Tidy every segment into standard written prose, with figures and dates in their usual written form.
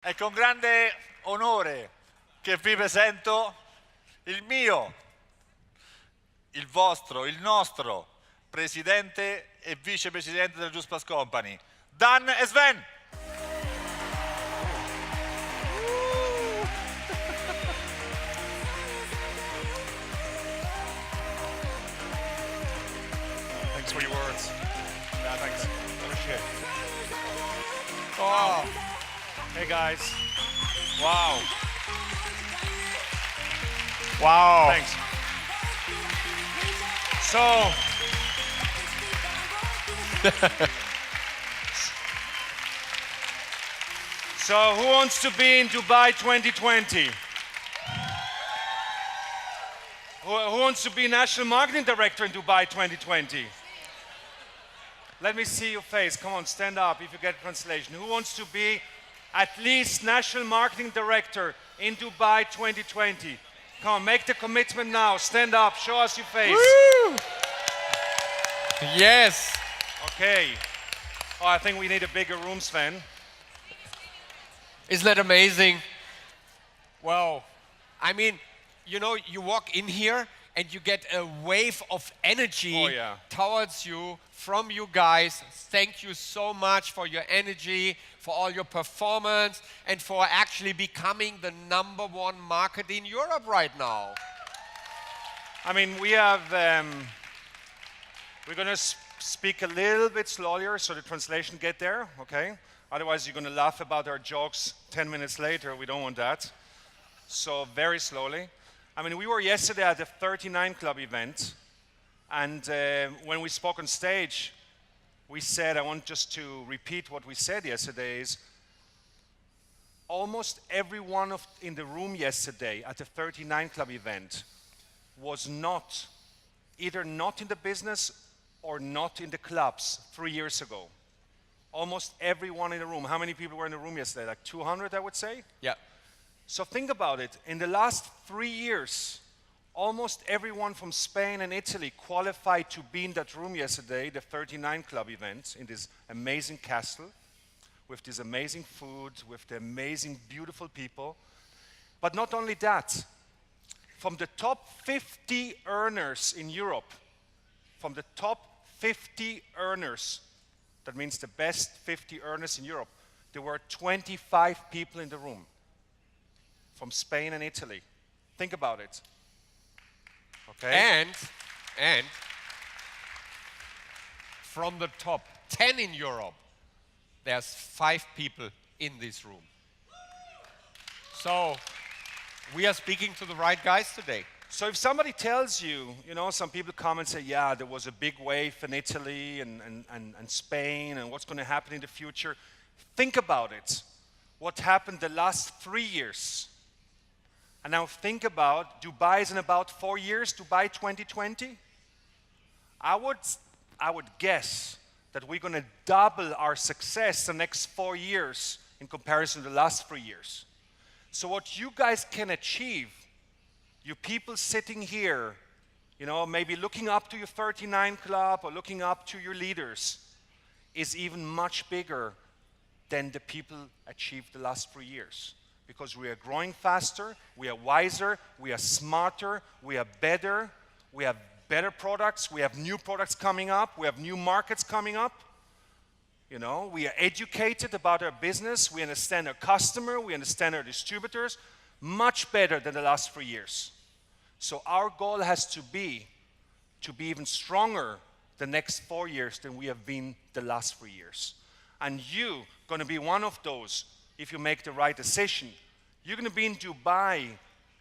È con grande onore che vi presento il mio, il vostro, il nostro presidente e vicepresidente della Just Plus Company, Dan e Sven. Thanks for your words. Yeah, thanks. Appreciate it. Oh, Hey guys. Wow. Wow. Thanks. So who wants to be in Dubai 2020? Who wants to be National Marketing Director in Dubai 2020? Let me see your face. Come on, stand up if you get translation. Who wants to be at least National Marketing Director in Dubai 2020? Come on, make the commitment now. Stand up, show us your face. Woo! Yes. Okay. Oh, I think we need a bigger room, Sven. Isn't that amazing? Wow. I mean, you know, you walk in here and you get a wave of energy towards you from you guys. Thank you so much for your energy, for all your performance, and for actually becoming the #1 market in Europe right now. I mean, we have, we're going to speak a little bit slower so the translation get there, okay? Otherwise, you're going to laugh about our jokes 10 minutes later. We don't want that. So very slowly. I mean, we were yesterday at the 39 Club event, and when we spoke on stage, we said, I want just to repeat what we said yesterday, is almost everyone in the room yesterday at the 39 Club event was either not in the business or not in the clubs 3 years ago. Almost everyone in the room. How many people were in the room yesterday? Like 200, I would say? Yeah. So think about it. In the last 3 years, almost everyone from Spain and Italy qualified to be in that room yesterday, the 39 Club event, in this amazing castle, with this amazing food, with the amazing, beautiful people. But not only that, from the top 50 earners in Europe, from the top 50 earners, that means the best 50 earners in Europe, there were 25 people in the room from Spain and Italy. Think about it. Okay? And from the top 10 in Europe, there's 5 people in this room. So we are speaking to the right guys today. So if somebody tells you, you know, some people come and say, yeah, there was a big wave in Italy and Spain, and what's going to happen in the future, think about it. What happened the last 3 years? And now think about, Dubai is in about 4 years, Dubai 2020. I would guess that we're going to double our success the next 4 years in comparison to the last 3 years. So what you guys can achieve, you people sitting here, you know, maybe looking up to your 39 Club or looking up to your leaders, is even much bigger than the people achieved the last 3 years. Because we are growing faster, we are wiser, we are smarter, we are better, we have better products, we have new products coming up, we have new markets coming up. You know, we are educated about our business, we understand our customer, we understand our distributors, much better than the last 3 years. So our goal has to be even stronger the next 4 years than we have been the last 3 years. And you going to be one of those. If you make the right decision, you're going to be in Dubai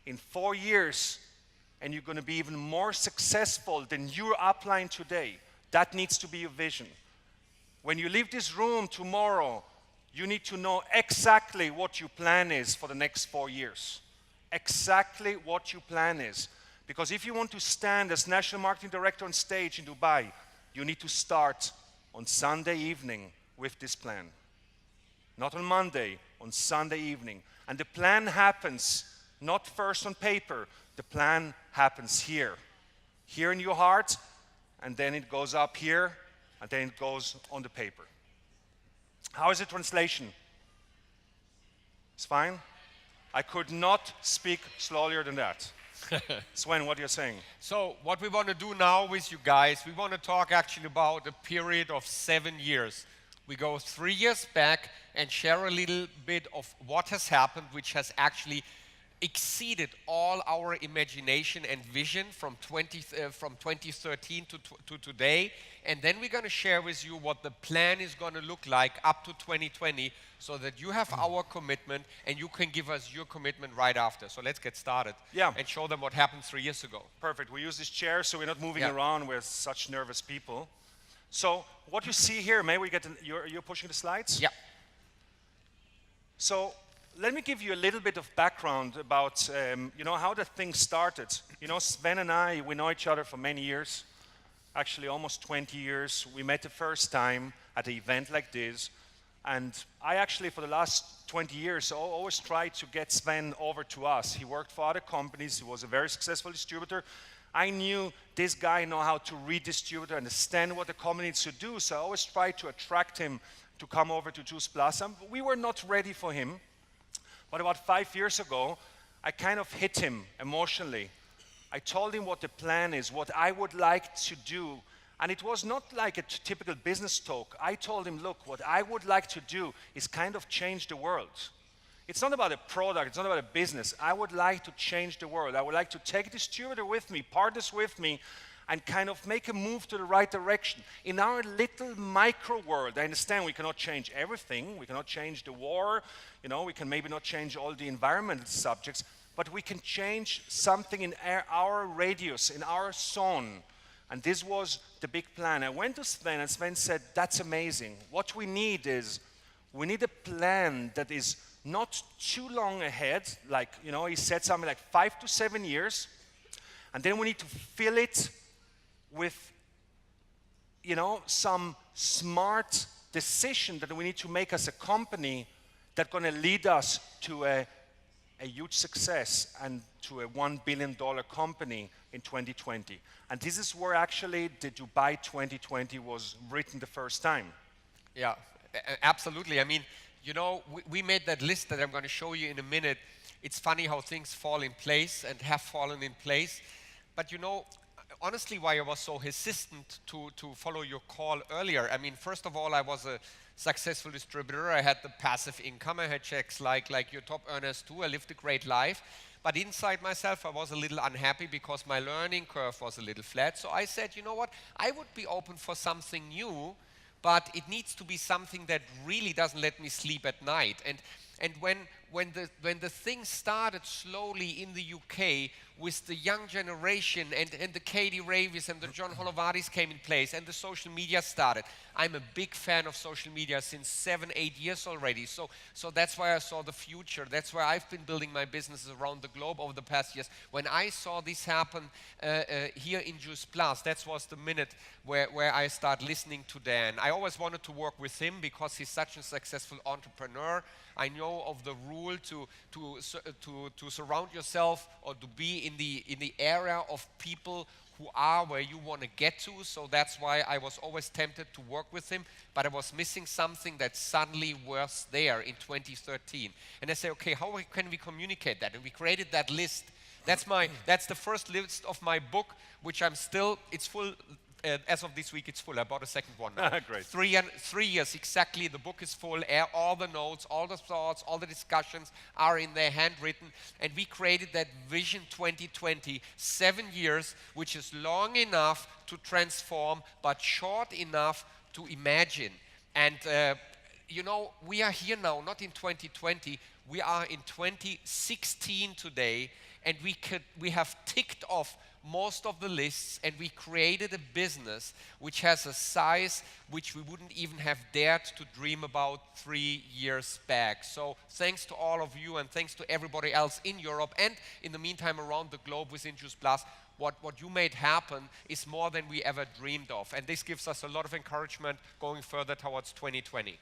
in 4 years, and you're going to be even more successful than your upline today. That needs to be your vision. When you leave this room tomorrow, you need to know exactly what your plan is for the next 4 years. Exactly what your plan is. Because if you want to stand as National Marketing Director on stage in Dubai, you need to start on Sunday evening with this plan. Not on Monday, on Sunday evening. And the plan happens not first on paper. The plan happens here. Here in your heart, and then it goes up here, and then it goes on the paper. How is the translation? It's fine? I could not speak slower than that. Sven, what you're saying? So what we want to do now with you guys, we want to talk actually about a period of 7 years. We go 3 years back and share a little bit of what has happened, which has actually exceeded all our imagination and vision from 2013 to today. And then we're going to share with you what the plan is going to look like up to 2020 so that you have our commitment and you can give us your commitment right after. So let's get started and show them what happened 3 years ago. Perfect. We use this chair so we're not moving around with such nervous people. So what you see here, may we get, you're pushing the slides? Yeah. So let me give you a little bit of background about, how the thing started. Sven and I, we know each other for many years, actually almost 20 years. We met the first time at an event like this. And I actually, for the last 20 years, always tried to get Sven over to us. He worked for other companies. He was a very successful distributor. I knew this guy know how to redistribute, understand what the company needs to do. So I always tried to attract him to come over to Juice Plus. We were not ready for him. But about 5 years ago, I kind of hit him emotionally. I told him what the plan is, what I would like to do. And it was not like a typical business talk. I told him, look, what I would like to do is kind of change the world. It's not about a product, it's not about a business. I would like to change the world. I would like to take a distributor with me, partners with me, and kind of make a move to the right direction. In our little micro world, I understand we cannot change everything. We cannot change the war. We can maybe not change all the environmental subjects, but we can change something in our radius, in our zone. And this was the big plan. I went to Sven, and Sven said, that's amazing. What we need is, we need a plan that is not too long ahead, he said something like 5 to 7 years, and then we need to fill it with, some smart decision that we need to make as a company that's going to lead us to a huge success and to a $1 billion company in 2020. And this is where actually the Dubai 2020 was written the first time. Yeah, absolutely. I mean, we made that list that I'm going to show you in a minute. It's funny how things fall in place and have fallen in place. But honestly, why I was so hesitant to follow your call earlier. I mean, first of all, I was a successful distributor. I had the passive income. I had checks like your top earners too. I lived a great life. But inside myself, I was a little unhappy because my learning curve was a little flat. So I said, you know what? I would be open for something new, but it needs to be something that really doesn't let me sleep at night. And when the thing started slowly in the UK with the young generation and the Katie Ravis and the John Holovardis came in place and the social media started. I'm a big fan of social media since 7-8 years already. So that's why I saw the future. That's why I've been building my businesses around the globe over the past years. When I saw this happen here in Juice Plus, that was the minute where I started listening to Dan. I always wanted to work with him because he's such a successful entrepreneur. I know of the rule to surround yourself or to be in the area of people who are where you want to get to. So that's why I was always tempted to work with him, but I was missing something that suddenly was there in 2013. And I said, okay, how can we communicate that? And we created that list. That's the first list of my book, which it's full. As of this week, it's full. I bought a second one now. Great. 3 years exactly. The book is full. All the notes, all the thoughts, all the discussions are in there, handwritten. And we created that Vision 2020, 7 years, which is long enough to transform, but short enough to imagine. And we are here now, not in 2020. We are in 2016 today, and we have ticked off most of the lists, and we created a business which has a size which we wouldn't even have dared to dream about 3 years back. So thanks to all of you and thanks to everybody else in Europe and in the meantime around the globe within Juice Plus. What you made happen is more than we ever dreamed of, and this gives us a lot of encouragement going further towards 2020.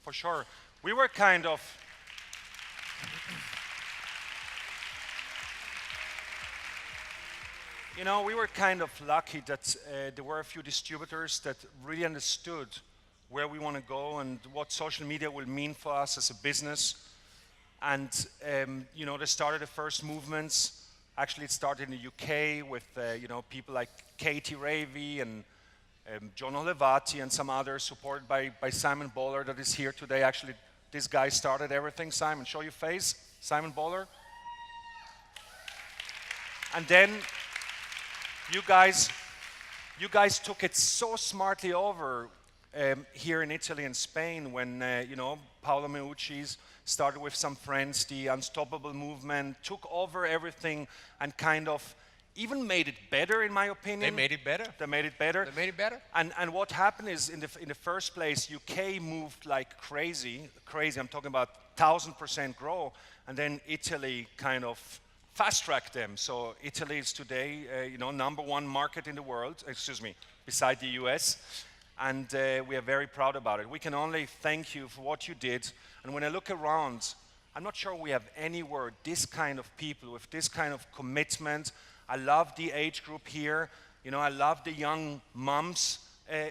For sure. We were kind of we were kind of lucky that there were a few distributors that really understood where we want to go and what social media will mean for us as a business. And you know, they started the first movements. Actually, it started in the UK with you know, people like Katie Ravey and John Olivati and some others, supported by Simon Bowler that is here today. Actually, this guy started everything. Simon, show your face. Simon Bowler. And then you guys took it so smartly over here in Italy and Spain when you know, Paolo Meucci's started with some friends, the Unstoppable movement, took over everything and kind of even made it better, in my opinion. They made it better. They made it better. They made it better. And what happened is, in the first place, UK moved like crazy. I'm talking about 1,000% growth, and then Italy kind of fast-tracked them. So Italy is today, you know, #1 market in the world. Excuse me, beside the US, and we are very proud about it. We can only thank you for what you did. And when I look around, I'm not sure we have anywhere this kind of people with this kind of commitment. I love the age group here. You know, I love the young moms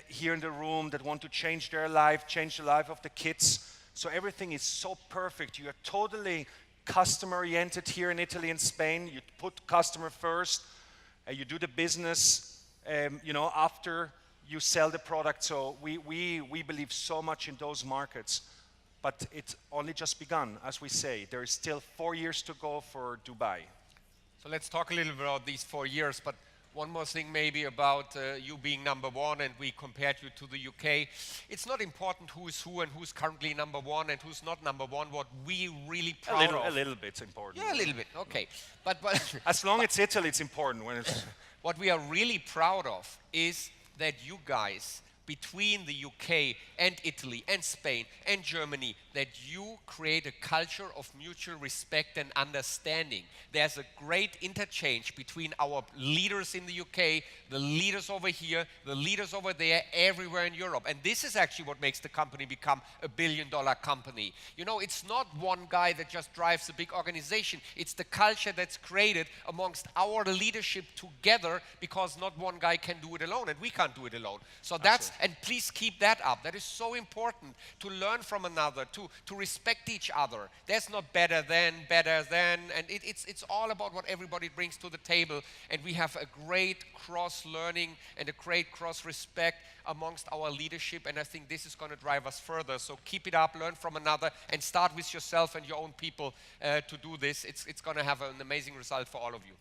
here in the room that want to change their life, change the life of the kids. So everything is so perfect. You are totally customer-oriented here in Italy and Spain. You put customer first. You do the business, you know, after you sell the product. So we believe so much in those markets. But it's only just begun, as we say. There is still 4 years to go for Dubai. So let's talk a little bit about these 4 years, but one more thing maybe about you being #1 and we compared you to the UK. It's not important who is who and who's currently #1 and who's not #1. What we really proud of. A little bit's important. Yeah, a little bit, okay. But as long as it's Italy, it's important. When it's what we are really proud of is that you guys, between the UK and Italy and Spain and Germany, that you create a culture of mutual respect and understanding. There's a great interchange between our leaders in the UK, the leaders over here, the leaders over there, everywhere in Europe. And this is actually what makes the company become a billion-dollar company. You know, it's not one guy that just drives a big organization. It's the culture that's created amongst our leadership together, because not one guy can do it alone, and we can't do it alone. So that's, and please keep that up. That is so important, to learn from another, to respect each other. There's not better than, and it's all about what everybody brings to the table. And we have a great cross-learning and a great cross-respect amongst our leadership, and I think this is going to drive us further. So keep it up, learn from another, and start with yourself and your own people to do this. It's going to have an amazing result for all of you.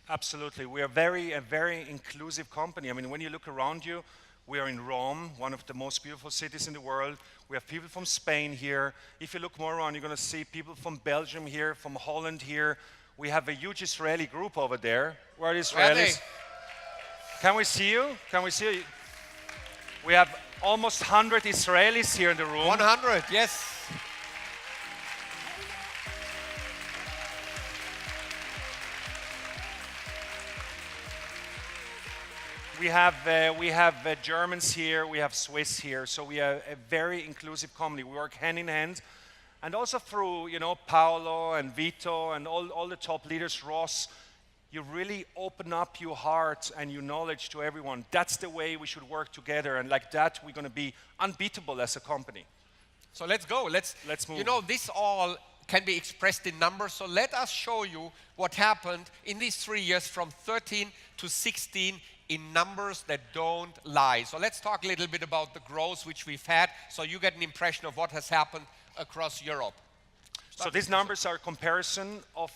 Absolutely. We are a very inclusive company. I mean, when you look around you, we are in Rome, one of the most beautiful cities in the world. We have people from Spain here. If you look more around, you're going to see people from Belgium here, from Holland here. We have a huge Israeli group over there. Where are the Israelis? Can we see you? Can we see you? We have almost 100 Israelis here in the room. 100, yes. We have Germans here, we have Swiss here, so we are a very inclusive company. We work hand in hand, and also through, you know, Paolo and Vito and all the top leaders, Ross. You really open up your heart and your knowledge to everyone. That's the way we should work together, and like that, we're going to be unbeatable as a company. So let's go. Let's move. You know, this all can be expressed in numbers. So let us show you what happened in these 3 years, from 13 to 16. In numbers that don't lie. So let's talk a little bit about the growth which we've had, so you get an impression of what has happened across Europe. So these numbers are comparison of,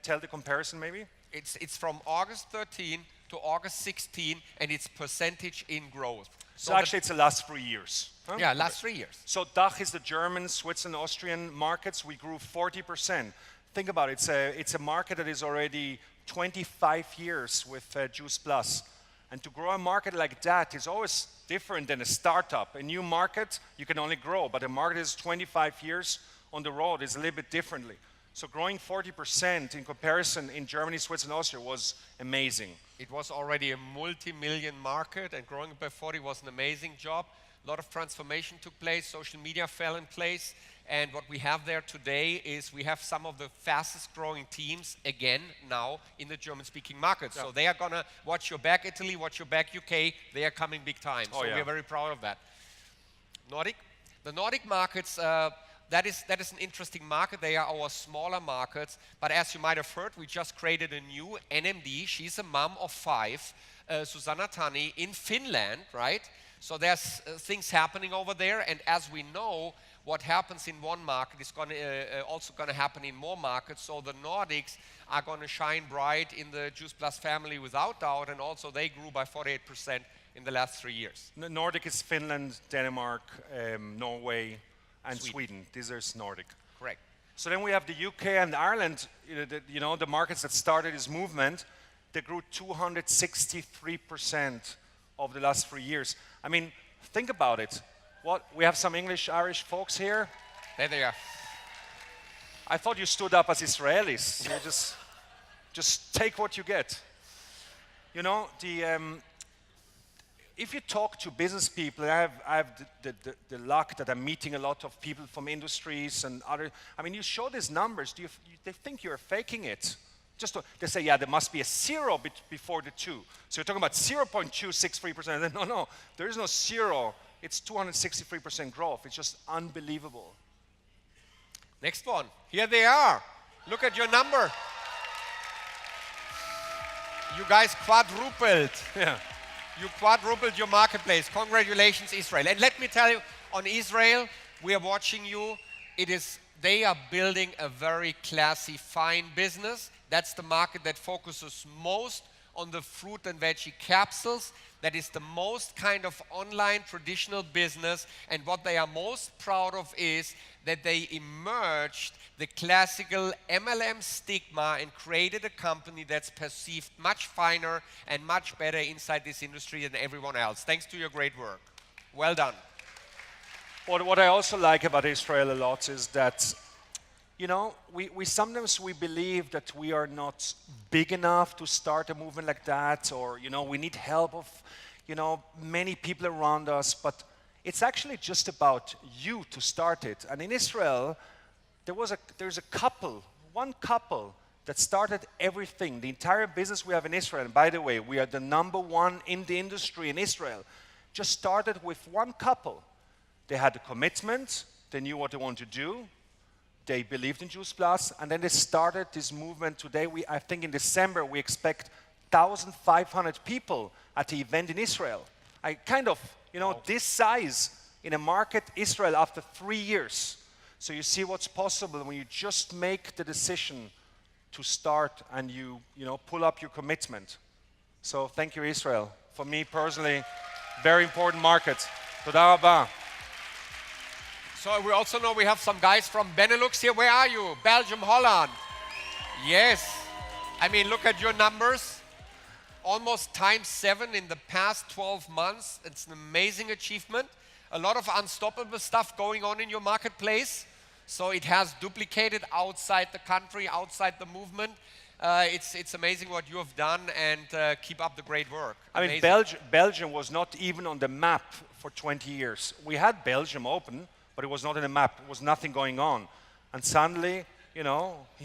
tell the comparison maybe? It's from August 13 to August 16, and it's percentage in growth. So actually it's the last 3 years. Huh? Yeah, last 3 years. So DACH is the German, Swiss, and Austrian markets. We grew 40%. Think about it, it's a market that is already 25 years with Juice Plus. And to grow a market like that is always different than a startup. A new market, you can only grow, but a market is 25 years on the road is a little bit differently. So growing 40% in comparison in Germany, Switzerland, and Austria was amazing. It was already a multi-million market, and growing by 40 was an amazing job. A lot of transformation took place, social media fell in place, and what we have there today is we have some of the fastest growing teams again now in the German-speaking markets. Yeah. So they are going to watch your back, Italy, watch your back, UK. They are coming big time. So we are very proud of that. Nordic? The Nordic markets that is an interesting market. They are our smaller markets. But as you might have heard, we just created a new NMD. She's a mom of 5, Susanna Tani, in Finland, right? So there's things happening over there. And as we know, what happens in one market is also going to happen in more markets. So the Nordics are going to shine bright in the Juice Plus family without doubt. And also they grew by 48% in the last 3 years. Nordic is Finland, Denmark, Norway, and Sweden. These are Nordic. Correct. So then we have the UK and Ireland, the markets that started this movement. They grew 263% over the last 3 years. I mean, think about it. We have some English, Irish folks here. There they are. I thought you stood up as Israelis. You just take what you get. You know, if you talk to business people, I have the luck that I'm meeting a lot of people from industries and other. I mean, you show these numbers. They think you're faking it. They say, yeah, there must be a 0 before the 2. So you're talking about 0.263%. No, there is no 0. It's 263% growth. It's just unbelievable. Next one. Here they are. Look at your number. You guys quadrupled. Yeah. You quadrupled your marketplace. Congratulations, Israel. And let me tell you, on Israel, we are watching you. They are building a very classy, fine business. That's the market that focuses most on the fruit and veggie capsules. That is the most kind of online traditional business. And what they are most proud of is that they emerged the classical MLM stigma and created a company that's perceived much finer and much better inside this industry than everyone else. Thanks to your great work. Well done. What I also like about Israel a lot is that, we sometimes believe that we are not big enough to start a movement like that, or we need help of many people around us, but it's actually just about you to start it. And in Israel, there's one couple that started everything, the entire business we have in Israel. And by the way, we are the #1 in the industry in Israel. Just started with one couple. They had a commitment, they knew what they wanted to do, they believed in Juice Plus, and then they started this movement. Today, I think in December, we expect 1,500 people at the event in Israel. This size in a market, Israel, after 3 years. So you see what's possible when you just make the decision to start and you pull up your commitment. So thank you, Israel. For me personally, very important market. Toda rabah. So we also know we have some guys from Benelux here. Where are you? Belgium, Holland. Yes. I mean, look at your numbers. Almost ×7 in the past 12 months. It's an amazing achievement. A lot of unstoppable stuff going on in your marketplace. So it has duplicated outside the country, outside the movement. It's amazing what you have done, and keep up the great work. Amazing. I mean, Belgium was not even on the map for 20 years. We had Belgium open, but it was not in the map. There was nothing going on. And suddenly, you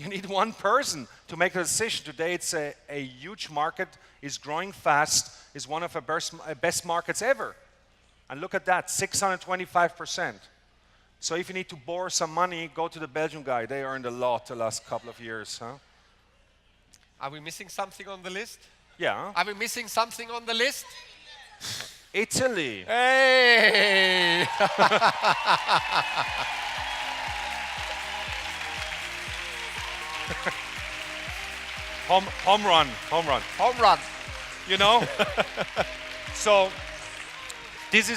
need one person to make a decision. Today, it's a huge market, is growing fast, is one of the best markets ever. And look at that, 625%. So if you need to borrow some money, go to the Belgian guy. They earned a lot the last couple of years. Huh? Are we missing something on the list? Yeah. Are we missing something on the list? Italy. Hey! Home run. Home run. So this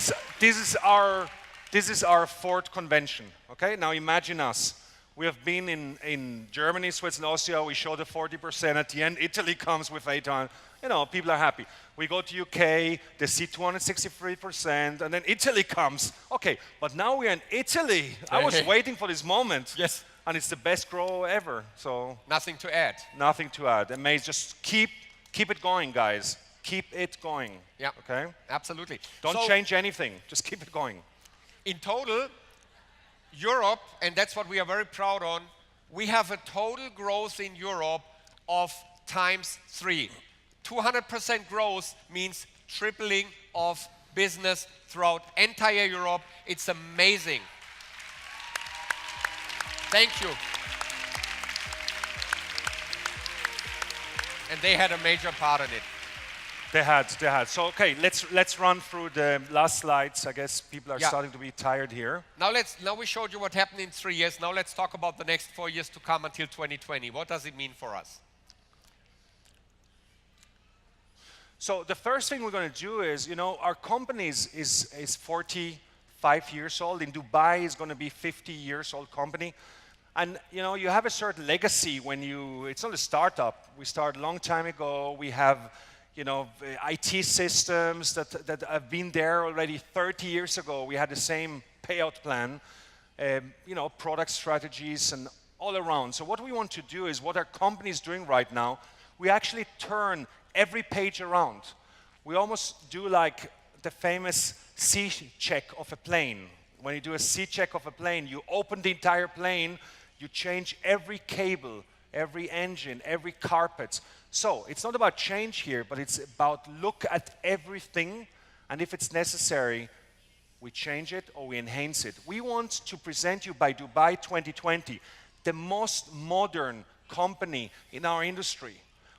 is our fourth convention. Okay, now imagine us. We have been in Germany, Switzerland, Austria. We show the 40% at the end. Italy comes with 800. People are happy. We go to UK, they see 263%, and then Italy comes. Okay, but now we're in Italy. I was waiting for this moment. Yes. And it's the best grow ever. So nothing to add. Nothing to add. Amazing. Just keep it going, guys. Keep it going. Yeah. Okay. Absolutely. Don't change anything. Just keep it going. In total, Europe, and that's what we are very proud on, we have a total growth in Europe of ×3. 200% growth means tripling of business throughout entire Europe. It's amazing. Thank you. And they had a major part in it. They had. So okay, let's run through the last slides. I guess people are Yeah. starting to be tired here. Now we showed you what happened in 3 years. Now let's talk about the next 4 years to come until 2020. What does it mean for us? So the first thing we're going to do is, our company is 45 years old. In Dubai, is going to be 50 years old company. And, you have a certain legacy when it's not a startup. We started a long time ago. We have, IT systems that have been there already 30 years ago. We had the same payout plan, product strategies and all around. So what we want to do is what our company is doing right now, we actually turn every page around. We almost do like the famous C-check of a plane. When you do a C-check of a plane, you open the entire plane, you change every cable, every engine, every carpet. So it's not about change here, but it's about look at everything, and if it's necessary, we change it or we enhance it. We want to present you by Dubai 2020, the most modern company in our industry.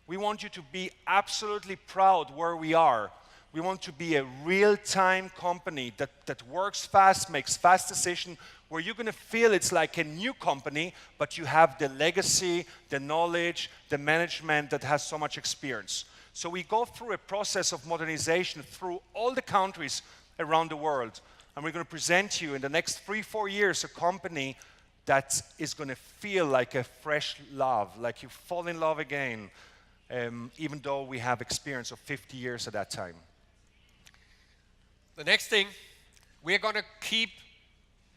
We want you to be absolutely proud where we are. We want to be a real-time company that works fast, makes fast decisions, where you're going to feel it's like a new company, but you have the legacy, the knowledge, the management that has so much experience. So we go through a process of modernization through all the countries around the world. And we're going to present you in the next 3-4 years a company that is going to feel like a fresh love, like you fall in love again. Even though we have experience of 50 years at that time. The next thing, we're going to keep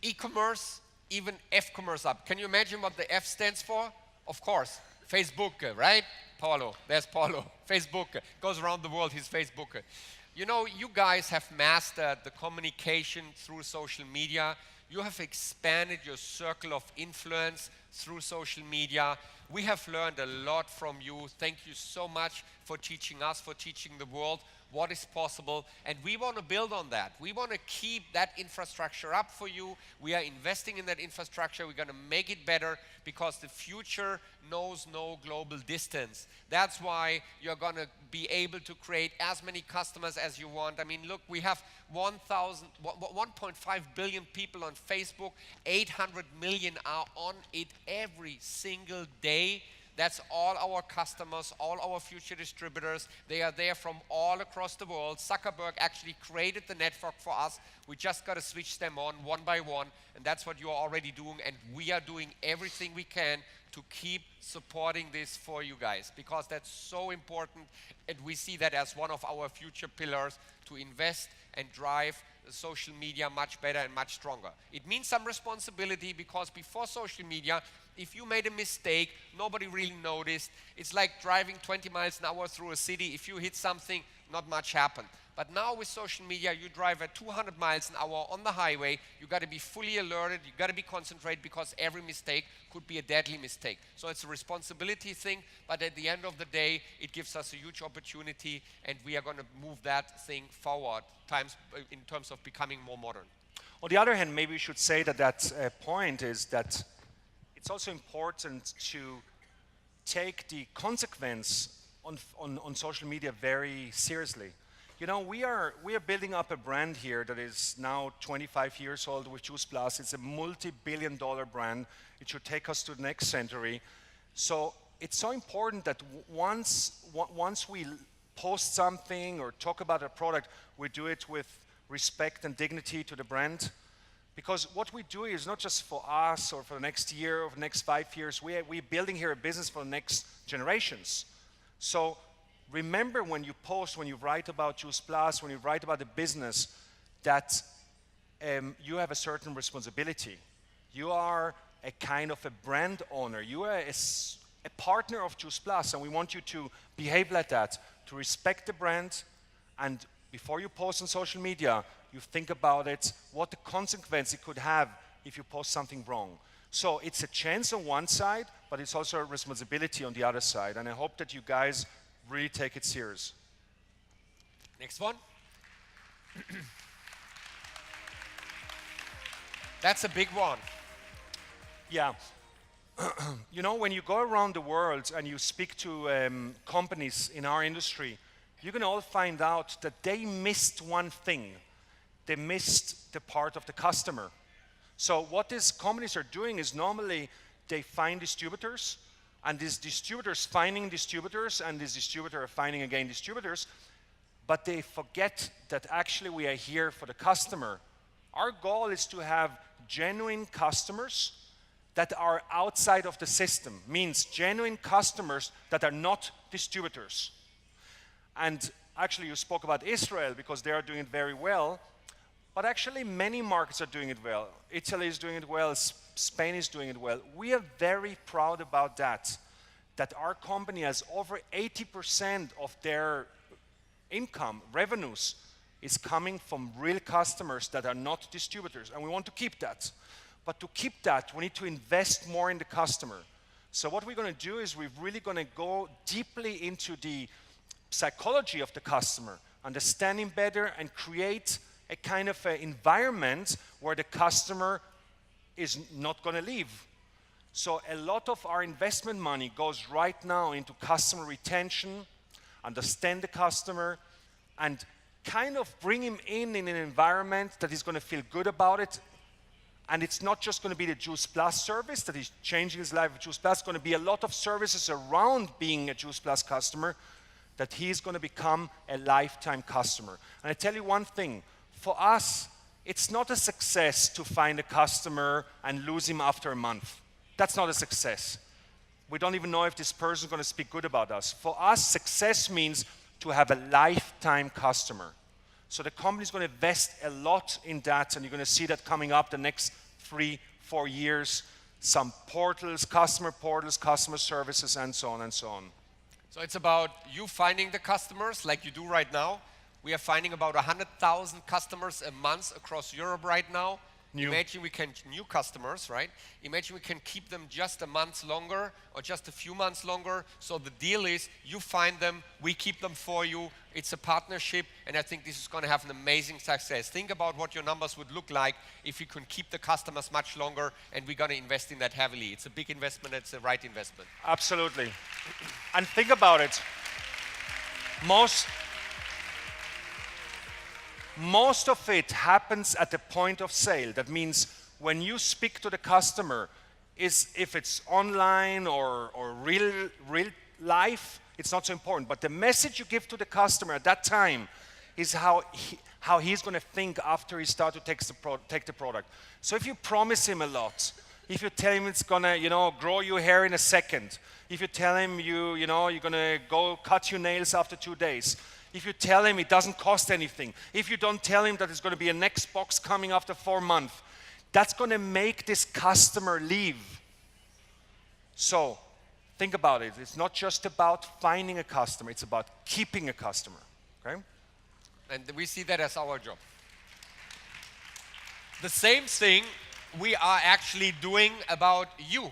e-commerce, even F-commerce up. Can you imagine what the F stands for? Of course, Facebook, right? Paulo, there's Paulo. Facebook goes around the world, he's Facebook. You guys have mastered the communication through social media. You have expanded your circle of influence through social media. We have learned a lot from you. Thank you so much for teaching us, for teaching the world what is possible. And we want to build on that. We want to keep that infrastructure up for you. We are investing in that infrastructure. We're going to make it better because the future knows no global distance. That's why you're going to be able to create as many customers as you want. I mean, look, we have 1.5 billion people on Facebook. 800 million are on it every single day. That's all our customers, all our future distributors. They are there from all across the world. Zuckerberg actually created the network for us. We just got to switch them on one by one, and that's what you're already doing, and we are doing everything we can to keep supporting this for you guys, because that's so important, and we see that as one of our future pillars to invest and drive social media much better and much stronger. It means some responsibility, because before social media, if you made a mistake, nobody really noticed. It's like driving 20 miles an hour through a city. If you hit something, not much happened. But now with social media, you drive at 200 miles an hour on the highway. You got to be fully alerted. You got to be concentrated, because every mistake could be a deadly mistake. So it's a responsibility thing, but at the end of the day, it gives us a huge opportunity, and we are going to move that thing forward in terms of becoming more modern. On the other hand, maybe we should say that point is that it's also important to take the consequence on social media very seriously. We are building up a brand here that is now 25 years old with Juice Plus. It's a multi-billion-dollar brand. It should take us to the next century. So it's so important that once we post something or talk about a product, we do it with respect and dignity to the brand. Because what we do is not just for us or for the next year or the next 5 years. We're building here a business for the next generations. So remember, when you post, when you write about Juice Plus, when you write about the business, that you have a certain responsibility. You are a kind of a brand owner. You are a partner of Juice Plus, and we want you to behave like that, to respect the brand, and before you post on social media, you think about it, what the consequence it could have if you post something wrong. So it's a chance on one side, but it's also a responsibility on the other side. And I hope that you guys really take it serious. Next one. That's a big one. Yeah. You know, when you go around the world and you speak to companies in our industry, you can all find out that they missed one thing. They missed the part of the customer. So what these companies are doing is normally they find distributors, and these distributors finding distributors, and this distributor are finding again distributors, but they forget that actually we are here for the customer. Our goal is to have genuine customers that are outside of the system, means genuine customers that are not distributors. And actually you spoke about Israel because they are doing it very well, but actually many markets are doing it well. Italy is doing it well, Spain is doing it well. We are very proud about that our company has over 80% of their income, revenues, is coming from real customers that are not distributors, and we want to keep that. But to keep that, we need to invest more in the customer. So what we're going to do is we're really going to go deeply into the psychology of the customer, understanding better and create a kind of an environment where the customer is not going to leave. So a lot of our investment money goes right now into customer retention, understand the customer, and kind of bring him in an environment that he's going to feel good about it. And it's not just going to be the Juice Plus service that is changing his life with Juice Plus. It's going to be a lot of services around being a Juice Plus customer that he's going to become a lifetime customer. And I tell you one thing, for us, it's not a success to find a customer and lose him after a month. That's not a success. We don't even know if this person is going to speak good about us. For us, success means to have a lifetime customer. So the company is going to invest a lot in that, and you're going to see that coming up the next 3-4 years. Some portals, customer services, and so on and so on. So it's about you finding the customers like you do right now. We are finding about 100,000 customers a month across Europe right now. Imagine we can, new customers, right? Imagine we can keep them just a month longer or just a few months longer. So the deal is you find them, we keep them for you. It's a partnership, and I think this is going to have an amazing success. Think about what your numbers would look like if you can keep the customers much longer, and we're going to invest in that heavily. It's a big investment, it's the right investment. Absolutely. And think about it. Most of it happens at the point of sale. That means when you speak to the customer, if it's online or real life, it's not so important. But the message you give to the customer at that time is how he's going to think after he starts to take the product. So if you promise him a lot, if you tell him it's going to grow your hair in a second, if you tell him you're going to go cut your nails after 2 days, if you tell him it doesn't cost anything, if you don't tell him that it's going to be a next box coming after 4 months, that's going to make this customer leave. So think about it. It's not just about finding a customer, it's about keeping a customer. Okay? And we see that as our job. The same thing we are actually doing about you.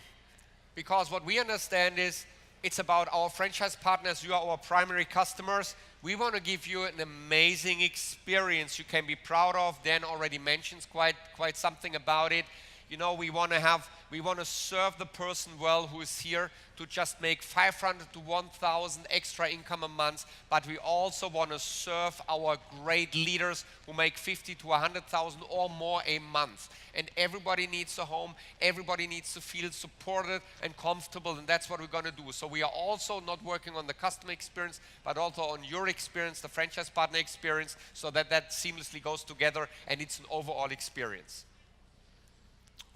Because what we understand is it's about our franchise partners. You are our primary customers. We want to give you an amazing experience you can be proud of. Dan already mentions quite something about it. You know, we want to serve the person well who is here to just make 500 to 1,000 extra income a month, but we also want to serve our great leaders who make 50 to 100,000 or more a month. And everybody needs a home, everybody needs to feel supported and comfortable, and that's what we're going to do. So we are also not working on the customer experience, but also on your experience, the franchise partner experience, so that seamlessly goes together and it's an overall experience.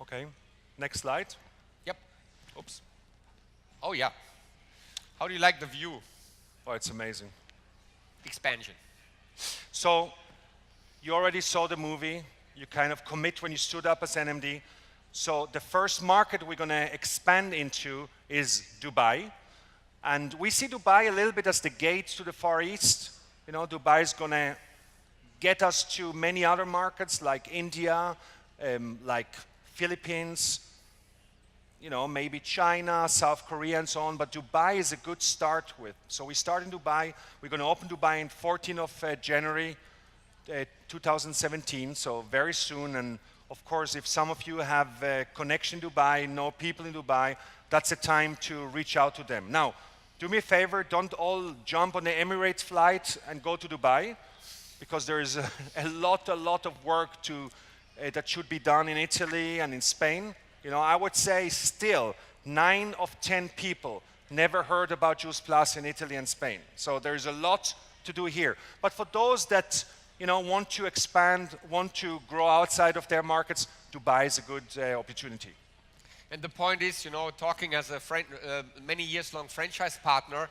Okay, next slide. Yep. Oops. Oh yeah. How do you like the view? Oh, it's amazing. Expansion. So you already saw the movie. You kind of commit when you stood up as NMD. So the first market we're going to expand into is Dubai. And we see Dubai a little bit as the gate to the Far East. You know, Dubai is going to get us to many other markets like India, like Philippines, you know, maybe China, South Korea, and so on. But Dubai is a good start with. So we start in Dubai. We're going to open Dubai on 14th of January 2017, so very soon. And of course, if some of you have a connection in Dubai, know people in Dubai, that's the time to reach out to them. Now, do me a favor, don't all jump on the Emirates flight and go to Dubai, because there is a lot of work that should be done in Italy and in Spain. You know, I would say still 9 of 10 people never heard about Juice Plus in Italy and Spain. So there's a lot to do here. But for those that, you know, want to expand, want to grow outside of their markets, Dubai is a good opportunity. And the point is, you know, talking as a many years long franchise partner,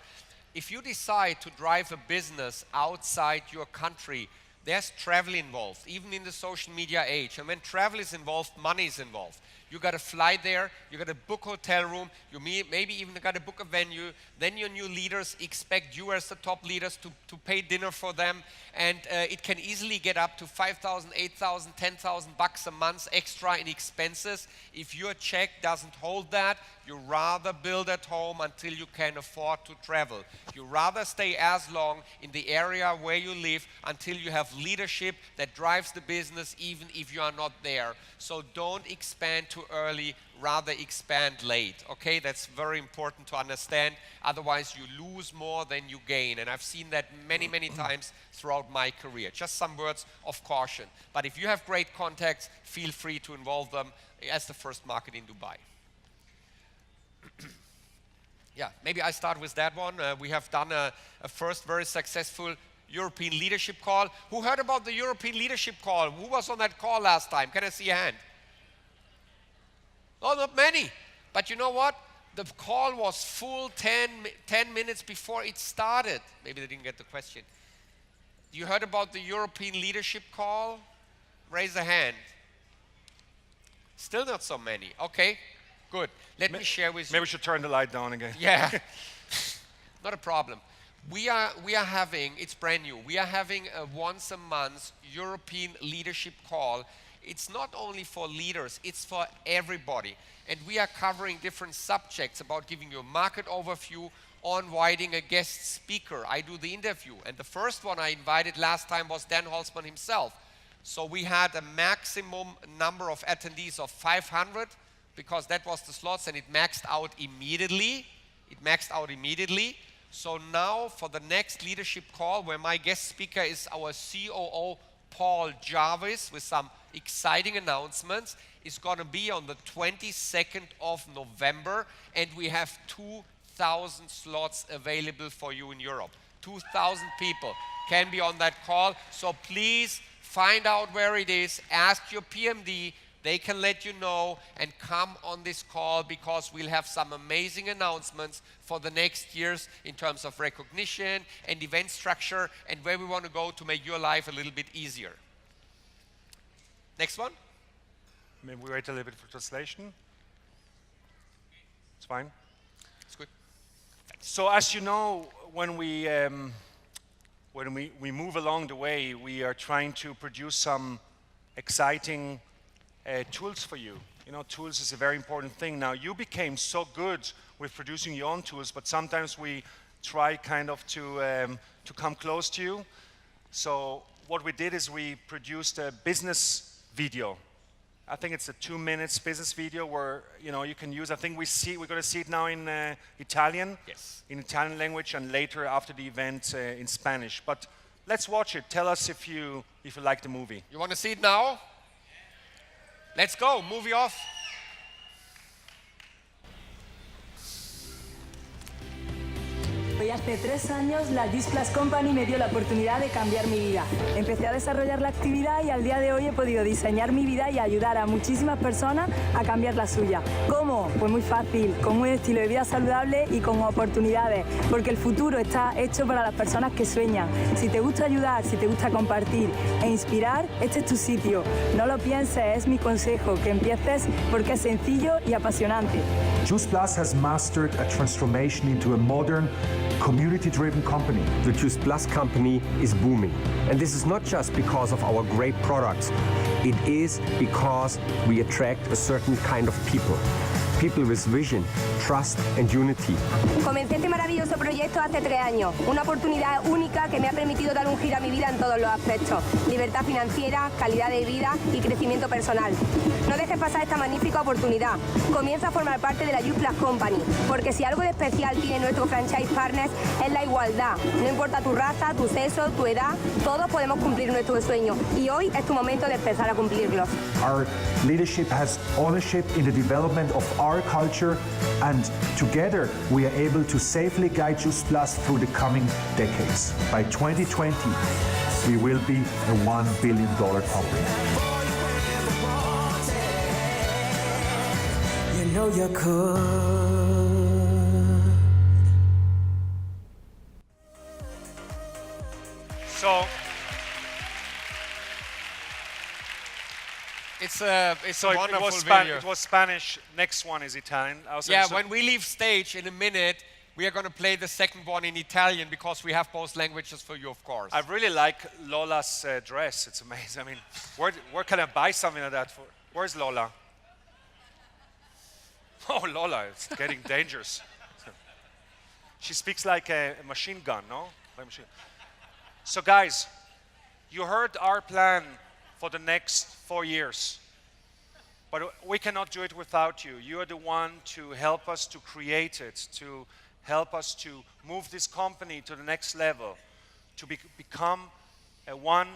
if you decide to drive a business outside your country, there's travel involved, even in the social media age. And when travel is involved, money is involved. You got to fly there, you got to book a hotel room, you maybe even got to book a venue. Then your new leaders expect you as the top leaders to pay dinner for them. And it can easily get up to 5,000, 8,000, 10,000 bucks a month extra in expenses. If your check doesn't hold that, you rather build at home until you can afford to travel. You rather stay as long in the area where you live until you have leadership that drives the business, even if you are not there. So don't expand too early, rather expand late. Okay, that's very important to understand. Otherwise, you lose more than you gain. And I've seen that many, many times throughout my career. Just some words of caution. But if you have great contacts, feel free to involve them as the first market in Dubai. Yeah, maybe I start with that one. We have done a first very successful European leadership call. Who heard about the European leadership call? Who was on that call last time? Can I see a hand? Oh, not many. But you know what? The call was full 10 minutes before it started. Maybe they didn't get the question. You heard about the European leadership call? Raise a hand. Still not so many. Okay, good. Let me share with you. Maybe we should turn the light down again. Yeah, not a problem. We are having, it's brand new, we are having a once a month European leadership call. It's not only for leaders, it's for everybody. And we are covering different subjects about giving you a market overview, on inviting a guest speaker. I do the interview. And the first one I invited last time was Dan Holzmann himself. So we had a maximum number of attendees of 500 because that was the slots, and it maxed out immediately. So now for the next leadership call, where my guest speaker is our COO, Paul Jarvis, with some exciting announcements, is going to be on the 22nd of November, and we have 2,000 slots available for you in Europe. 2,000 people can be on that call, so please find out where it is, ask your PMD, they can let you know, and come on this call because we'll have some amazing announcements for the next years in terms of recognition and event structure and where we want to go to make your life a little bit easier. Next one. Maybe we wait a little bit for translation. It's fine. It's good. So as you know, when we move along the way, we are trying to produce some exciting tools for you. You know, tools is a very important thing. Now, you became so good with producing your own tools, but sometimes we try kind of to come close to you. So what we did is we produced a business video. I think it's a 2 minutes business video where, you know, you can use. I think we're going to see it now in Italian, yes, in Italian language, and later after the event in Spanish. But let's watch it. Tell us if you like the movie. You want to see it now? Let's go, movie off. Hoy hace 3 años la Juice Plus Company me dio la oportunidad de cambiar mi vida. Empecé a desarrollar la actividad y al día de hoy he podido diseñar mi vida y ayudar a muchísimas personas a cambiar la suya. ¿Cómo? Pues muy fácil, con un estilo de vida saludable y con oportunidades, porque el futuro está hecho para las personas que sueñan. Si te gusta ayudar, si te gusta compartir e inspirar, este es tu sitio. No lo pienses, es mi consejo, que empieces porque es sencillo y apasionante. Juice Plus has mastered a transformation into a modern, community-driven company. The Juice Plus company is booming. And this is not just because of our great products. It is because we attract a certain kind of people. people with vision, trust and unity. Comencé este maravilloso proyecto hace 3 años, una oportunidad única que me ha permitido dar un giro a mi vida en todos los aspectos, libertad financiera, calidad de vida y crecimiento personal. No dejes pasar esta magnífica oportunidad, comienza a formar parte de la Youth Plus Company, porque si algo de especial tiene nuestro franchise partners es la igualdad, no importa tu raza, tu sexo, tu edad, todos podemos cumplir nuestros sueños y hoy es tu momento de empezar a cumplirlos. Our leadership has ownership in the development of our culture, and together we are able to safely guide Just Plus through the coming decades. By 2020, we will be a $1 billion company. You know you could. So It's a so wonderful it video. was Spanish. Next one is Italian. Yeah, when we leave stage in a minute, we are going to play the second one in Italian because we have both languages for you, of course. I really like Lola's dress. It's amazing. I mean, where can I buy something like that for? Where's Lola? Oh, Lola, it's getting dangerous. She speaks like a machine gun, no? Like machine. So guys, you heard our plan for the next 4 years. But we cannot do it without you. You are the one to help us to create it, to help us to move this company to the next level, to become a $1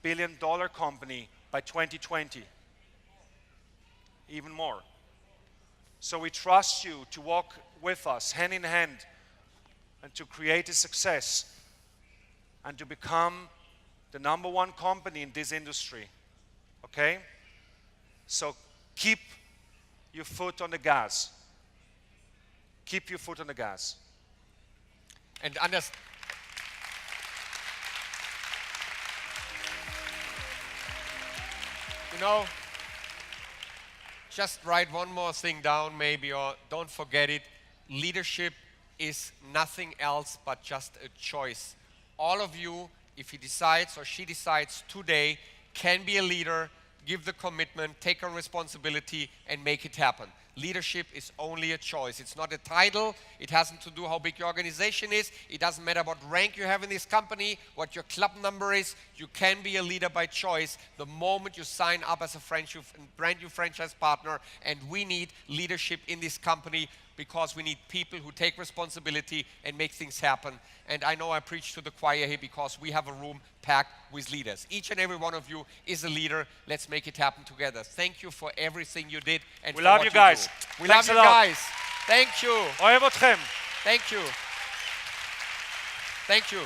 billion company by 2020, even more. So we trust you to walk with us hand in hand and to create a success and to become the #1 company in this industry, okay? So keep your foot on the gas. Keep your foot on the gas. And Anders, you know, just write one more thing down maybe, or don't forget it. Leadership is nothing else but just a choice. All of you, if he decides or she decides today, can be a leader, give the commitment, take on responsibility, and make it happen. Leadership is only a choice. It's not a title. It hasn't to do how big your organization is. It doesn't matter what rank you have in this company, what your club number is. You can be a leader by choice the moment you sign up as a brand new franchise partner. And we need leadership in this company because we need people who take responsibility and make things happen. And I know I preach to the choir here because we have a room packed with leaders. Each and every one of you is a leader. Let's make it happen together. Thank you for everything you did and we for love what you guys. We love you guys. Thank you. Oye, Botrem. Thank you. Thank you.